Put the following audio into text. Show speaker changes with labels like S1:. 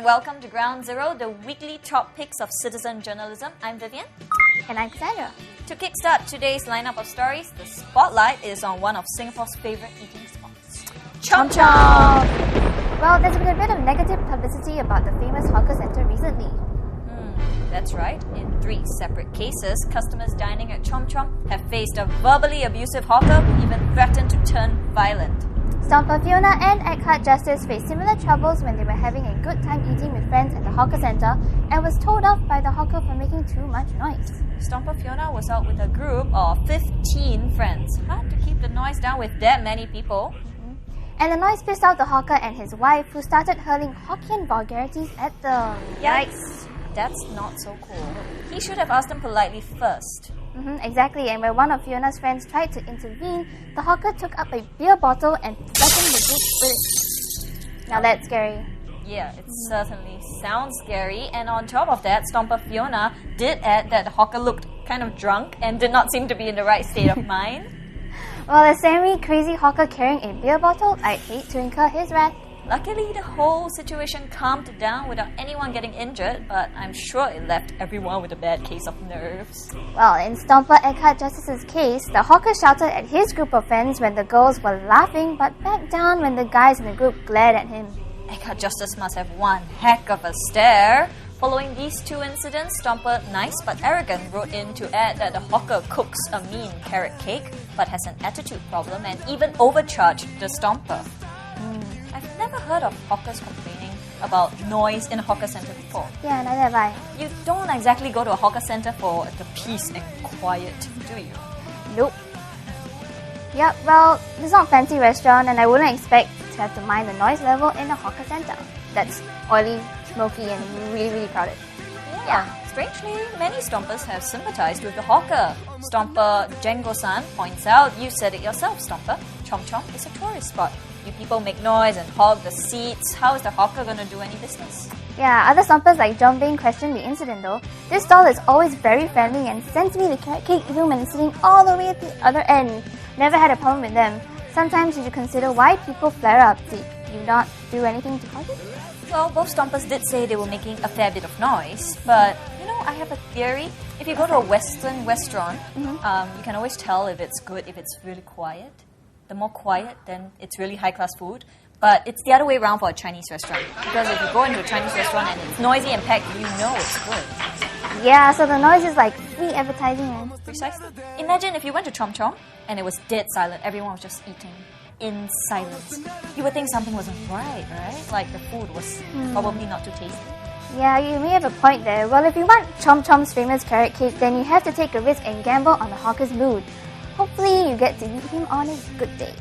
S1: welcome to Ground Zero, the weekly top picks of citizen journalism. I'm Vivian.
S2: And I'm Cassandra.
S1: To kickstart today's lineup of stories, the spotlight is on one of Singapore's favourite eating spots, Chomp Chomp!
S2: Well, there's been a bit of negative publicity about the famous hawker centre recently.
S1: That's right. In 3 separate cases, customers dining at Chomp Chomp have faced a verbally abusive hawker who even threatened to turn violent.
S2: Stomper Fiona and Eckhart Justice faced similar troubles when they were having a good time eating with friends at the hawker centre and was told off by the hawker for making too much noise.
S1: Stomper Fiona was out with a group of 15 friends. Hard to keep the noise down with that many people.
S2: And the noise pissed out the hawker and his wife, who started hurling Hokkien vulgarities at them.
S1: Yikes! That's not so cool. He should have asked them politely first.
S2: Exactly, and when one of Fiona's friends tried to intervene, the hawker took up a beer bottle and threatened the group with it. Now that's scary.
S1: Yeah, it certainly sounds scary. And on top of that, Stomper Fiona did add that the hawker looked kind of drunk and did not seem to be in the right state of mind.
S2: Well, a semi-crazy hawker carrying a beer bottle, I'd hate to incur his wrath.
S1: Luckily, the whole situation calmed down without anyone getting injured, but I'm sure it left everyone with a bad case of nerves.
S2: Well, in Stomper Eckhart Justice's case, the hawker shouted at his group of friends when the girls were laughing, but backed down when the guys in the group glared at him.
S1: Eckhart Justice must have one heck of a stare. Following these 2 incidents, Stomper, nice but arrogant, wrote in to add that the hawker cooks a mean carrot cake, but has an attitude problem and even overcharged the Stomper. I've never heard of hawkers complaining about noise in a hawker centre before.
S2: Yeah, neither have I.
S1: You don't exactly go to a hawker centre for the peace and quiet, do you?
S2: Nope. Yep, well, it's not a fancy restaurant and I wouldn't expect to have to mind the noise level in a hawker centre. That's oily, smoky and really, really crowded.
S1: Yeah. Strangely, many stompers have sympathised with the hawker. Stomper Jengo-san points out, you said it yourself, Stomper. Chomp Chomp is a tourist spot. You people make noise and hog the seats. How is the hawker going to do any business?
S2: Yeah, other stompers like John Bain questioned the incident though. This stall is always very friendly and sends me the carrot cake even when it's sitting all the way at the other end. Never had a problem with them. Sometimes you should consider why people flare up. Did you not do anything to cause it?
S1: Well, both stompers did say they were making a fair bit of noise, but I have a theory. If you go to a Western restaurant, you can always tell if it's good if it's really quiet. The more quiet, then it's really high-class food. But it's the other way around for a Chinese restaurant. Because if you go into a Chinese restaurant and it's noisy and packed, you know it's good.
S2: Yeah, so the noise is like free advertising.
S1: Precisely. Imagine if you went to Chomp Chomp and it was dead silent. Everyone was just eating in silence. You would think something wasn't right? Like the food was probably not too tasty.
S2: Yeah, you may have a point there. Well, if you want Chomp Chomp's famous carrot cake, then you have to take a risk and gamble on the hawker's mood. Hopefully, you get to meet him on a good day.